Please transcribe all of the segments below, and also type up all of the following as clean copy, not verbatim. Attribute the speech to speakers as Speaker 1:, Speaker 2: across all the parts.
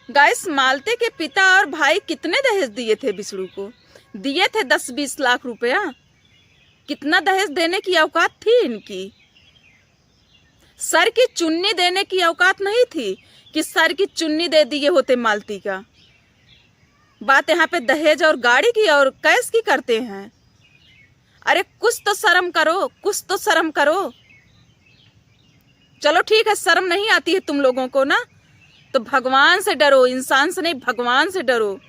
Speaker 1: Guys, मालती के पिता और भाई कितने दहेज दिए थे बिसड़ू को? दिए थे 10-20 लाख रुपया। कितना दहेज देने की औकात थी इनकी? सर की चुन्नी देने की औकात नहीं थी कि सर की चुन्नी दे दिए होते मालती का। बात यहाँ पे दहेज और गाड़ी की और कैश की करते हैं। अरे कुछ तो शर्म करो, कुछ तो शर्म करो। चलो ठीक है, शर्म नहीं आती है तुम लोगों को ना, तो भगवान से डरो, इंसान से नहीं भगवान से डरो।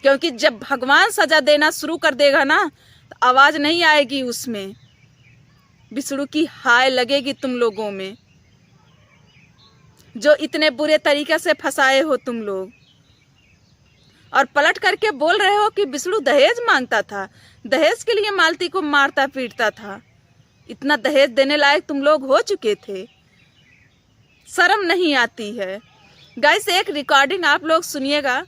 Speaker 1: क्योंकि जब भगवान सजा देना शुरू कर देगा ना, तो आवाज नहीं आएगी उसमें, बिसड़ू की हाय लगेगी तुम लोगों में, जो इतने बुरे तरीके से फंसाए हो तुम लोग। और पलट करके बोल रहे हो कि बिसड़ू दहेज मांगता था, दहेज के लिए मालती को मारता पीटता था। इतना दहेज देने लायक तुम लोग हो चुके थे, शर्म नहीं आती है। गाइस, एक रिकॉर्डिंग आप लोग सुनिएगा,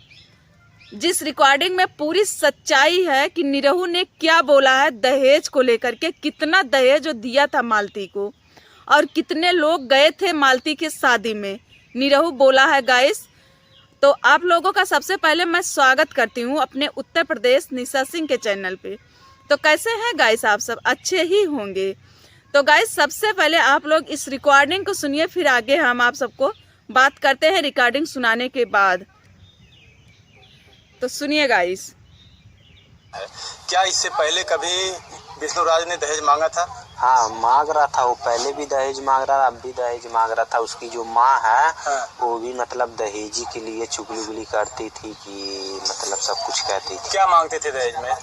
Speaker 1: जिस रिकॉर्डिंग में पूरी सच्चाई है कि निरहू ने क्या बोला है दहेज को लेकर के, कितना दहेज जो दिया था मालती को और कितने लोग गए थे मालती की शादी में, निरहू बोला है गाइस। तो आप लोगों का सबसे पहले मैं स्वागत करती हूँ अपने उत्तर प्रदेश निशा सिंह के चैनल पे। तो कैसे हैं गाइस आप सब? अच्छे ही होंगे। तो गाइस, सबसे पहले आप लोग इस रिकॉर्डिंग को सुनिए, फिर आगे हम आप सबको बात करते हैं रिकॉर्डिंग सुनाने के बाद। तो सुनिए गाइस।
Speaker 2: क्या इससे पहले कभी विष्णुराज ने दहेज मांगा था?
Speaker 3: हाँ, मांग रहा था। वो पहले भी दहेज मांग रहा था, अब भी दहेज मांग रहा था। उसकी जो माँ है
Speaker 2: हाँ।
Speaker 3: वो भी मतलब दहेजी के लिए चुगली उगली करती थी कि मतलब सब कुछ कहती थी।
Speaker 2: क्या मांगते थे दहेज में?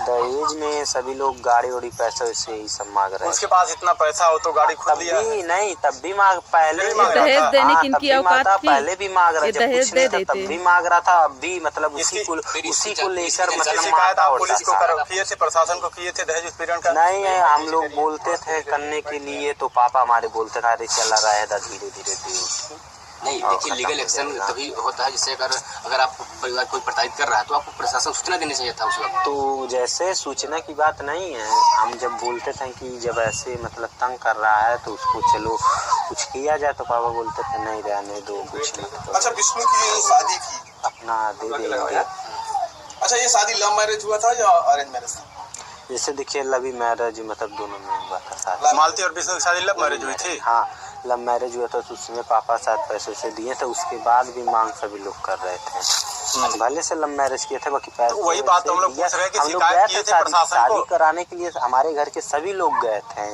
Speaker 3: दहेज में सभी लोग गाड़ी उड़ी पैसे वैसे ही सब मांग रहे।
Speaker 2: उसके पास इतना पैसा हो तो गाड़ी खुद लिया?
Speaker 3: नहीं, तब भी मांग, पहले भी
Speaker 1: दहेज देने की इनकी औकात थी।
Speaker 3: पहले भी मांग रहा, जब कुछ नहीं था तब भी मांग रहा था, अब भी मतलब उसी को लेकर मतलब
Speaker 2: शिकायत आप पुलिस को किए थे, प्रशासन को किए थे दहेज उत्पीड़न का?
Speaker 3: नहीं, हम लोग बोलते थे करने के लिए, तो पापा हमारे बोलते थे अरे चला रहेगा धीरे धीरे धीरे।
Speaker 4: नहीं, देखिए लीगल एक्शन तभी होता है जिससे अगर आप परिवार कोई प्रताड़ित कर रहा है तो आपको प्रशासन सूचना देनी चाहिए था उस वक्त।
Speaker 3: तो जैसे सूचना की बात नहीं है, हम जब बोलते थे कि जब ऐसे मतलब तंग कर रहा है तो उसको चलो कुछ किया जाए, तो पापा बोलते थे नहीं रहने दो कुछ मतलब।
Speaker 2: अच्छा, विष्णु की शादी की
Speaker 3: अपना दे देंगे।
Speaker 2: अच्छा, ये शादी लव मैरिज हुआ था या अरेंज मैरिज था?
Speaker 3: जैसे देखिए लव मैरिज मतलब दोनों में हुआ था शादी।
Speaker 2: मालती और विष्णु की शादी लव मैरिज हुई थी?
Speaker 3: हाँ, लव मैरिज हुआ था, तो उसमें पापा साथ पैसे से दिए थे, उसके बाद भी मांग सभी लोग कर रहे थे। भले से लव मैरिज किए थे, बाकी पैसे
Speaker 2: तो वही बात हम लोग पूछ रहे हैं कि शिकायत किए थे प्रशासन को?
Speaker 3: शादी कराने के लिए हमारे घर के सभी लोग गए थे।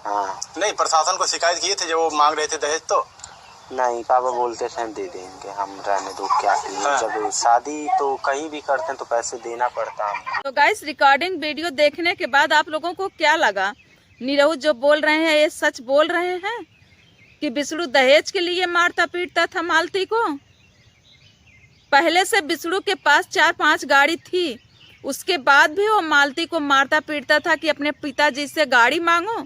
Speaker 3: हाँ,
Speaker 2: नहीं, प्रशासन को शिकायत किए थे जब वो मांग रहे थे दहेज? तो
Speaker 3: नहीं, पापा बोलते थे हम दे देंगे, हम रहने दो क्या करें।
Speaker 2: हाँ।
Speaker 3: जब शादी तो कहीं भी करते हैं तो पैसे देना पड़ता है।
Speaker 1: तो गाइस, रिकॉर्डिंग वीडियो देखने के बाद आप लोगों को क्या लगा? निरहू जो बोल रहे हैं ये सच बोल रहे हैं कि बिसड़ू दहेज के लिए मारता पीटता था मालती को? पहले से बिसड़ू के पास 4-5 गाड़ी थी, उसके बाद भी वो मालती को मारता पीटता था कि अपने पिताजी से गाड़ी मांगो।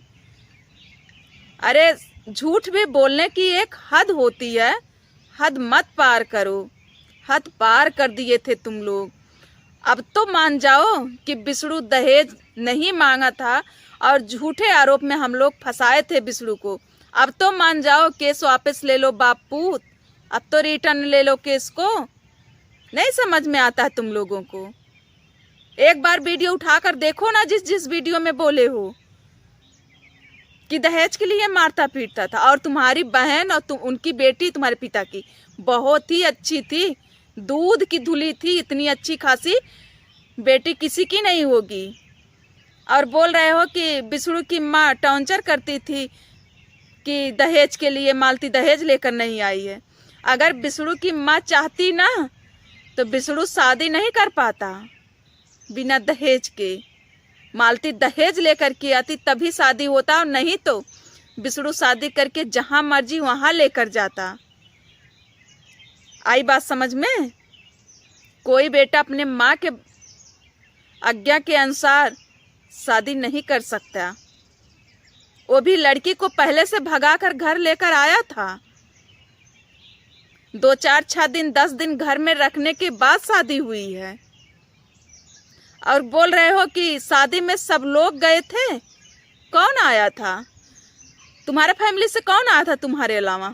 Speaker 1: अरे झूठ भी बोलने की एक हद होती है, हद मत पार करो। हद पार कर दिए थे तुम लोग। अब तो मान जाओ कि बिसड़ू दहेज नहीं मांगा था और झूठे आरोप में हम लोग फंसाए थे बिसड़ू को। अब तो मान जाओ, केस वापस ले लो बाप पूत, अब तो रिटर्न ले लो केस को। नहीं समझ में आता है तुम लोगों को? एक बार वीडियो उठाकर देखो ना, जिस वीडियो में बोले हो कि दहेज के लिए मारता पीटता था। और तुम्हारी बहन और उनकी बेटी तुम्हारे पिता की बहुत ही अच्छी थी, दूध की धुली थी, इतनी अच्छी खासी बेटी किसी की नहीं होगी। और बोल रहे हो कि बिसड़ू की माँ टॉर्चर करती थी कि दहेज के लिए मालती दहेज लेकर नहीं आई है। अगर बिसड़ू की माँ चाहती ना तो बिसड़ू शादी नहीं कर पाता बिना दहेज के। मालती दहेज लेकर के आती तभी शादी होता, और नहीं तो बिसड़ू शादी करके जहां मर्जी वहां लेकर जाता। आई बात समझ में? कोई बेटा अपने माँ के आज्ञा के अनुसार शादी नहीं कर सकता। वो भी लड़की को पहले से भगाकर घर लेकर आया था। 2-4-6 दिन 10 दिन घर में रखने के बाद शादी हुई है। और बोल रहे हो कि शादी में सब लोग गए थे। कौन आया था? तुम्हारे फैमिली से कौन आया था तुम्हारे अलावा?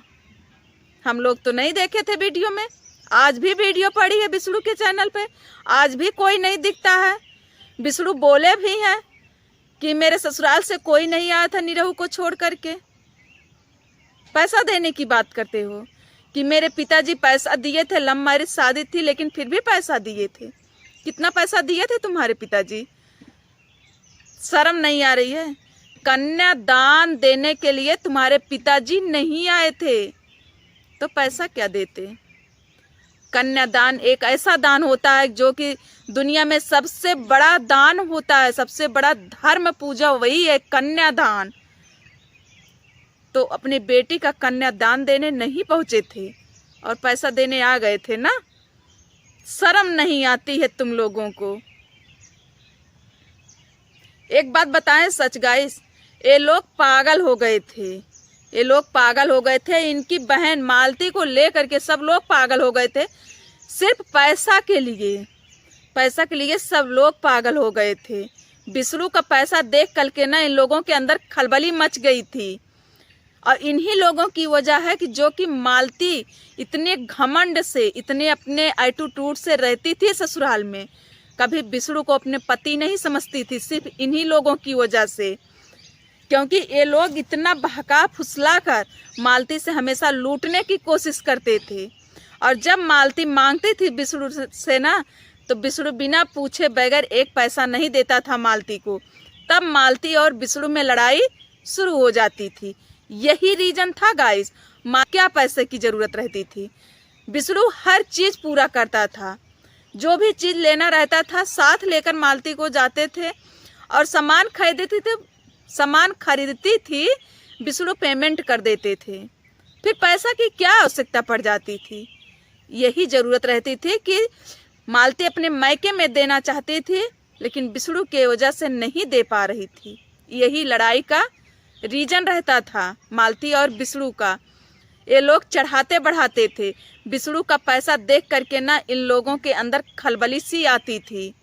Speaker 1: हम लोग तो नहीं देखे थे वीडियो में। आज भी वीडियो पड़ी है बिसड़ू के चैनल पे, आज भी कोई नहीं दिखता है। बिसड़ू बोले भी हैं कि मेरे ससुराल से कोई नहीं आया था निरहू को छोड़ करके। पैसा देने की बात करते हो कि मेरे पिताजी पैसा दिए थे, लव मैरिज शादी थी लेकिन फिर भी पैसा दिए थे। कितना पैसा दिए थे तुम्हारे पिताजी? शर्म नहीं आ रही है? कन्यादान देने के लिए तुम्हारे पिताजी नहीं आए थे तो पैसा क्या देते? कन्यादान एक ऐसा दान होता है जो कि दुनिया में सबसे बड़ा दान होता है, सबसे बड़ा धर्म पूजा वही है, कन्यादान। तो अपनी बेटी का कन्यादान देने नहीं पहुंचे थे और पैसा देने आ गए थे ना। शर्म नहीं आती है तुम लोगों को? एक बात बताएं सच गाइस, ये लोग पागल हो गए थे, ये लोग पागल हो गए थे। इनकी बहन मालती को लेकर के सब लोग पागल हो गए थे, सिर्फ पैसा के लिए। पैसा के लिए सब लोग पागल हो गए थे। बिसड़ू का पैसा देख करके ना इन लोगों के अंदर खलबली मच गई थी। और इन्हीं लोगों की वजह है कि जो कि मालती इतने घमंड से, इतने अपने एटीट्यूड से रहती थी ससुराल में, कभी बिसड़ू को अपने पति नहीं समझती थी, सिर्फ इन्हीं लोगों की वजह से। क्योंकि ये लोग इतना बहका फुसला कर मालती से हमेशा लूटने की कोशिश करते थे। और जब मालती मांगती थी बिसड़ू से ना, तो बिसड़ू बिना पूछे बगैर एक पैसा नहीं देता था मालती को। तब मालती और बिसड़ू में लड़ाई शुरू हो जाती थी। यही रीजन था गाइस। क्या पैसे की जरूरत रहती थी? बिसड़ू हर चीज पूरा करता था, जो भी चीज लेना रहता था साथ लेकर मालती को जाते थे और सामान खरीदती थी, बिसड़ू पेमेंट कर देते थे। फिर पैसा की क्या आवश्यकता पड़ जाती थी? यही जरूरत रहती थी कि मालती अपने मायके में देना चाहती थी लेकिन बिसड़ू के वजह से नहीं दे पा रही थी। यही लड़ाई का रीजन रहता था मालती और बिसड़ू का। ये लोग चढ़ाते बढ़ाते थे। बिसड़ू का पैसा देख करके ना इन लोगों के अंदर खलबली सी आती थी।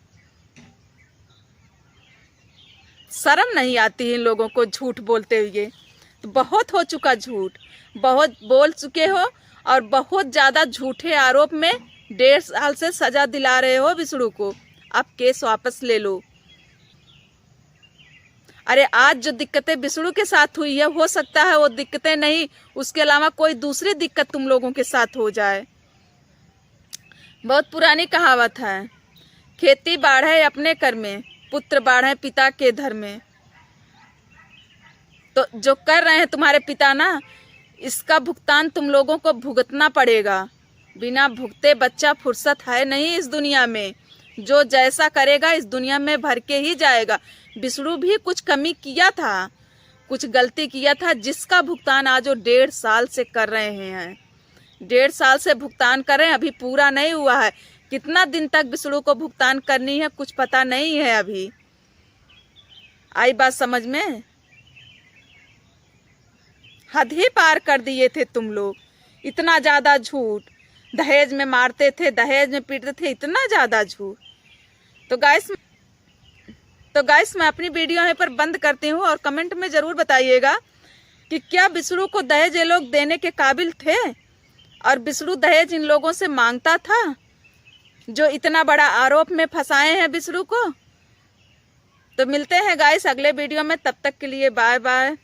Speaker 1: शर्म नहीं आती इन लोगों को झूठ बोलते हुए? तो बहुत हो चुका झूठ, बहुत बोल चुके हो और बहुत ज़्यादा झूठे आरोप में 1.5 साल से सजा दिला रहे हो बिसड़ू को। अब केस वापस ले लो। अरे आज जो दिक्कतें बिसड़ू के साथ हुई है, हो सकता है वो दिक्कतें नहीं, उसके अलावा कोई दूसरी दिक्कत तुम लोगों के साथ हो जाए। बहुत पुरानी कहावत है, खेती बाढ़े अपने कर में, पुत्र बाढ़े पिता के धर में। तो जो कर रहे हैं तुम्हारे पिता ना, इसका भुगतान तुम लोगों को भुगतना पड़ेगा। बिना भुगते बच्चा फुर्सत है नहीं इस दुनिया में। जो जैसा करेगा इस दुनिया में भर के ही जाएगा। बिसड़ू भी कुछ कमी किया था, कुछ गलती किया था, जिसका भुगतान आज वो 1.5 साल से कर रहे हैं। 1.5 साल से भुगतान कर रहे हैं, अभी पूरा नहीं हुआ है। कितना दिन तक बिसड़ू को भुगतान करनी है कुछ पता नहीं है अभी। आई बात समझ में? हद ही पार कर दिए थे तुम लोग। इतना ज़्यादा झूठ, दहेज में मारते थे, दहेज में पीटते थे, इतना ज़्यादा झूठ। तो गाइस मैं अपनी वीडियो यहाँ पर बंद करती हूँ और कमेंट में ज़रूर बताइएगा कि क्या बिसड़ू को दहेज ये लोग देने के काबिल थे और बिसड़ू दहेज इन लोगों से मांगता था जो इतना बड़ा आरोप में फंसाए हैं बिसड़ू को। तो मिलते हैं गाइस अगले वीडियो में, तब तक के लिए बाय बाय।